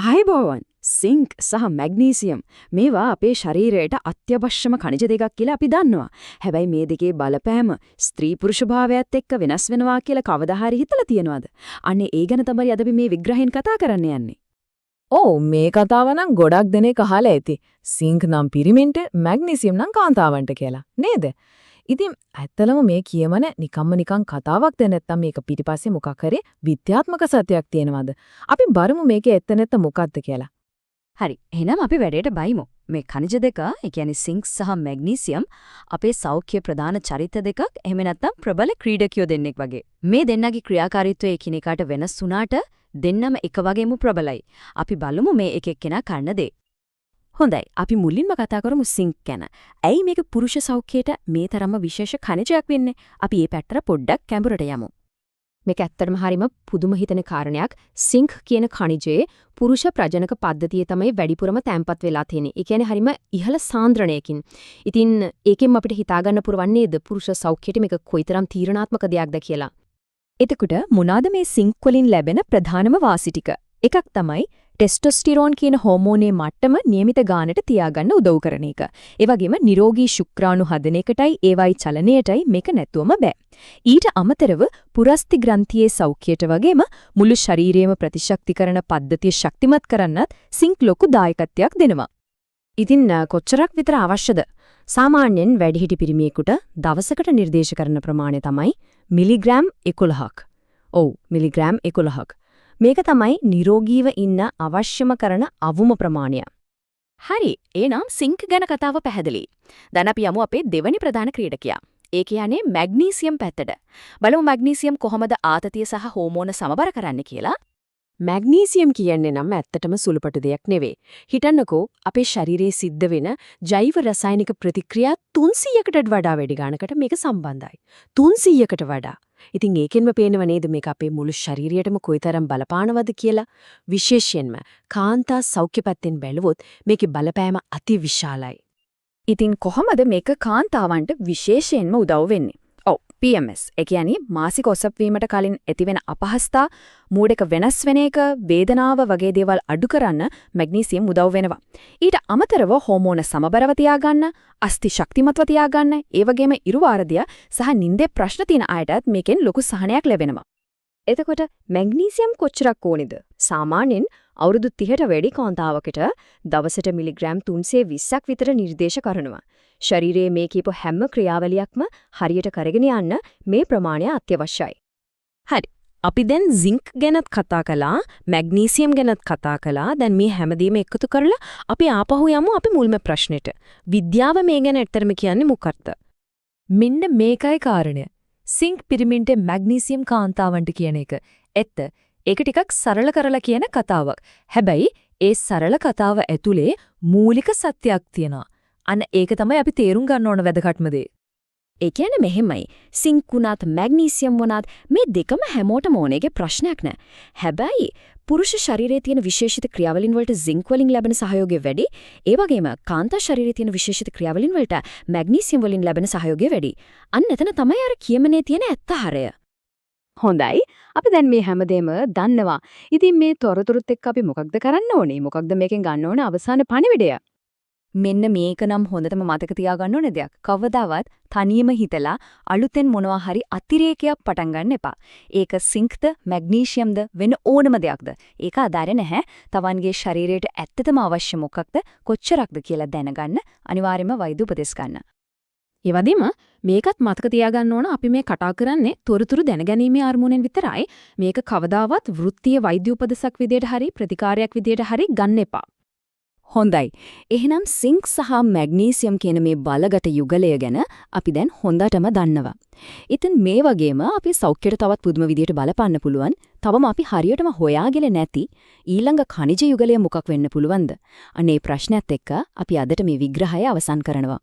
ආයුබෝවන් සිංක් සහ මැග්නීසියම් මේවා අපේ ශරීරයට අත්‍යවශ්‍යම ඛනිජ දෙකක් කියලා අපි දන්නවා. හැබැයි මේ දෙකේ බලපෑම ස්ත්‍රී පුරුෂ භාවයත් එක්ක වෙනස් වෙනවා කියලා කවදා හරි හිතලා තියෙනවද? අනේ ඒ ගැන තමයි අද අපි මේ විග්‍රහයෙන් කතා කරන්න යන්නේ. ඔව් මේ කතාව නම් ගොඩක් දෙනෙක් අහලා ඇති. සිංක් නම් පිරිමින්ට මැග්නීසියම් නම් කාන්තාවන්ට කියලා. නේද? ඉතින් ඇත්තලම මේ කියමන නිකන් කතාවක්ද නැත්නම් මේක පිටිපස්සේ මොකක් හරි විද්‍යාත්මක සත්‍යයක් තියෙනවද? අපි බලමු මේකේ ඇත්ත නැත්ත මොකක්ද කියලා. හරි. එහෙනම් අපි වැඩේට බයිමු. මේ ඛනිජ දෙක, ඒ කියන්නේ සිංක් සහ මැග්නීසියම් අපේ සෞඛ්‍ය ප්‍රධාන චරිත දෙකක්. එහෙම නැත්නම් ප්‍රබල ක්‍රීඩකයෝ දෙන්නෙක් වගේ. මේ දෙන්නගේ ක්‍රියාකාරීත්වය එකිනෙකාට වෙනස් වුණාට දෙන්නම එක වගේම ප්‍රබලයි. අපි බලමු මේ එක එක්කෙනා කරන දේ. හොඳයි. අපි මුලින්ම කතා කරමු සිංක් ගැන. ඇයි මේක පුරුෂ සෞඛ්‍යයට මේ තරම්ම විශේෂ ඛනිජයක් වෙන්නේ? අපි මේ පැත්තට පොඩ්ඩක් කැඹුරට යමු. මේක ඇත්තටම හරීම පුදුම හිතෙන කාරණයක්. සිංක් කියන ඛනිජයේ පුරුෂ ප්‍රජනක පද්ධතිය තමයි වැඩිපුරම තැම්පත් වෙලා තියෙන්නේ. ඒ කියන්නේ හරීම ඉහළ සාන්ද්‍රණයකින්. ඉතින් ඒකෙන් අපිට හිතා ගන්න පුරවන්නේ නේද පුරුෂ සෞඛ්‍යයට මේක කොයිතරම් තීරණාත්මක දෙයක්ද කියලා. එතකොට මොනවාද මේ සිංක් වලින් ලැබෙන ප්‍රධානම වාසි ටික? එකක් තමයි ටෙස්ටොස්ටිරෝන් කියන හෝමෝනේ මට්ටම નિયમિત ගානට තියාගන්න උදව් කරන එක. ඒ වගේම නිරෝගී ශුක්‍රාණු හදන එකටයි ඒවයි චලනයටයි මේක නැතුවම බෑ. ඊට අමතරව පුරස්ති ග්‍රන්ථියේ සෞඛ්‍යයට වගේම මුළු ශරීරයේම ප්‍රතිශක්තිකරණ පද්ධතිය ශක්තිමත් කරන්නත් සිංක් ලොකු දායකත්වයක් දෙනවා. ඉතින් කොච්චරක් විතර අවශ්‍යද? සාමාන්‍යයෙන් වැඩිහිටි පිරිමියෙකුට දවසකට නිර්දේශ කරන ප්‍රමාණය තමයි මිලිග්‍රෑම් 11ක්. ඔව් මිලිග්‍රෑම් 11ක්. මේක තමයි නිරෝගීව ඉන්න අවශ්‍යම කරන අවුම ප්‍රමාණය. හරි, එහෙනම් සිංක් ගැන කතාව පැහැදිලි. දැන් අපි යමු අපේ දෙවැනි ප්‍රධාන ක්‍රීඩකයා. ඒ කියන්නේ මැග්නීසියම් පැත්තට. බලමු මැග්නීසියම් කොහොමද ආතතිය සහ හෝමෝන සමබර කරන්නේ කියලා. මැග්නීසියම් කියන්නේ නම් ඇත්තටම සුළුපටු දෙයක් නෙවෙයි. හිතන්නකෝ අපේ ශරීරයේ සිද්ධ වෙන ජෛව රසායනික ප්‍රතික්‍රියා 300කට වඩා වැඩි ගානකට මේක සම්බන්ධයි. 300කට වඩා. ඉතින් ඒකෙන්ම පේනව නේද මේක අපේ මුළු ශරීරයටම කොයිතරම් බලපානවද කියලා. විශේෂයෙන්ම කාන්තා සෞඛ්‍ය පැත්තෙන් බැලුවොත් මේකේ බලපෑම අතිවිශාලයි. ඉතින් කොහොමද මේක කාන්තාවන්ට විශේෂයෙන්ම උදව් වෙන්නේ? ඔව් PMS. ඒ කියන්නේ මාසික ඔසප් වීමට කලින් ඇතිවෙන අපහසුතා, මූඩ් එක වෙනස් වෙන එක, වේදනාව වගේ දේවල් අඩු කරන්න මැග්නීසියම් උදව් වෙනවා. ඊට අමතරව හෝමෝන සමබරව තියාගන්න, අස්ථි ශක්තිමත්ව තියාගන්න, ඒ වගේම ඉරුවාරදිය සහ නිින්දේ ප්‍රශ්න තියෙන අයටත් මේකෙන් ලොකු සහනයක් ලැබෙනවා. එතකොට මැග්නීසියම් කොච්චරක් ඕනේද? සාමාන්‍යයෙන් අවුරුදු 30ට වැඩි කාන්තාවකට දවසට මිලිග්‍රෑම් 320ක් විතර නිර්දේශ කරනවා. ශරීරයේ මේ කීප හැම ක්‍රියාවලියක්ම හරියට කරගෙන යන්න මේ ප්‍රමාණය අත්‍යවශ්‍යයි. හරි. අපි දැන් සිංක් ගැනත් කතා කළා, මැග්නීසියම් ගැනත් කතා කළා. දැන් මේ හැමදේම එකතු කරලා අපි ආපහු යමු අපි මුල්ම ප්‍රශ්නෙට. විද්‍යාව මේ ගැන ඇත්තටම කියන්නේ මොකක්ද? මෙන්න මේකයි කාරණය. සිංක් පිරිමින්ට මැග්නීසියම් කාන්තාවන්ට කියන එක. ඒක ටිකක් සරල කරලා කියන කතාවක්. හැබැයි ඒ සරල කතාව ඇතුලේ මූලික සත්‍යයක් තියෙනවා. අන්න ඒක තමයි අපි තේරුම් ගන්න ඕන වැදගත්ම දේ. ඒ කියන්නේ මෙහෙමයි. සිංක් වුණත් මැග්නීසියම් වුණත් මේ දෙකම හැමෝටම ඕනේගේ ප්‍රශ්නයක් නෑ. හැබැයි පුරුෂ ශරීරයේ තියෙන විශේෂිත ක්‍රියාවලින් වලට සිංක් වලින් ලැබෙන සහයෝගය වැඩි. ඒ වගේම කාන්තා ශරීරයේ තියෙන විශේෂිත ක්‍රියාවලින් වලට මැග්නීසියම් වලින් ලැබෙන සහයෝගය වැඩි. අන්න එතන තමයි අර කියමනේ තියෙන ඇත්තහරය. හොඳයි. අපි දැන් මේ හැමදේම දන්නවා. ඉතින් මේ තොරතුරුත් එක්ක අපි මොකක්ද කරන්න ඕනේ? මොකක්ද මේකෙන් ගන්න ඕනේ අවසාන පණිවිඩය? මෙන්න මේක නම් හොඳටම මතක තියාගන්න ඕනේ දෙයක්. කවදාවත් තනියම හිතලා අලුතෙන් මොනවා හරි අතිරේකයක් පටන් ගන්න එපා. ඒක සිංක්ද, මැග්නීසියම්ද වෙන ඕනම දෙයක්ද. ඒක ආදාර නැහැ. තවන්ගේ ශරීරයට ඇත්තටම අවශ්‍ය මොකක්ද, කොච්චරක්ද කියලා දැනගන්න අනිවාර්යයෙන්ම වෛද්‍ය උපදෙස් ගන්න. ඒ වගේම මේකත් මතක තියාගන්න ඕන අපි මේ කතා කරන්නේ තොරතුරු දැනගැනීමේ අරමුණෙන් විතරයි. මේක කවදාවත් වෘත්තීය වෛද්‍ය උපදෙසක් විදියට හරි ප්‍රතිකාරයක් විදියට හරි ගන්න එපා. හොඳයි. එහෙනම් සිංක් සහ මැග්නීසියම් කියන මේ බලගත යුගලය ගැන අපි දැන් හොඳටම දන්නවා. ඉතින් මේ වගේම අපි සෞඛ්‍යයට තවත් පුදුම විදියට බලපන්න පුළුවන්. තවම අපි හරියටම හොයාගෙන නැති ඊළඟ ඛනිජ යුගලය මොකක් වෙන්න පුළුවන්ද? අනේ ප්‍රශ්නයත් එක්ක අපි අදට මේ විග්‍රහය අවසන් කරනවා.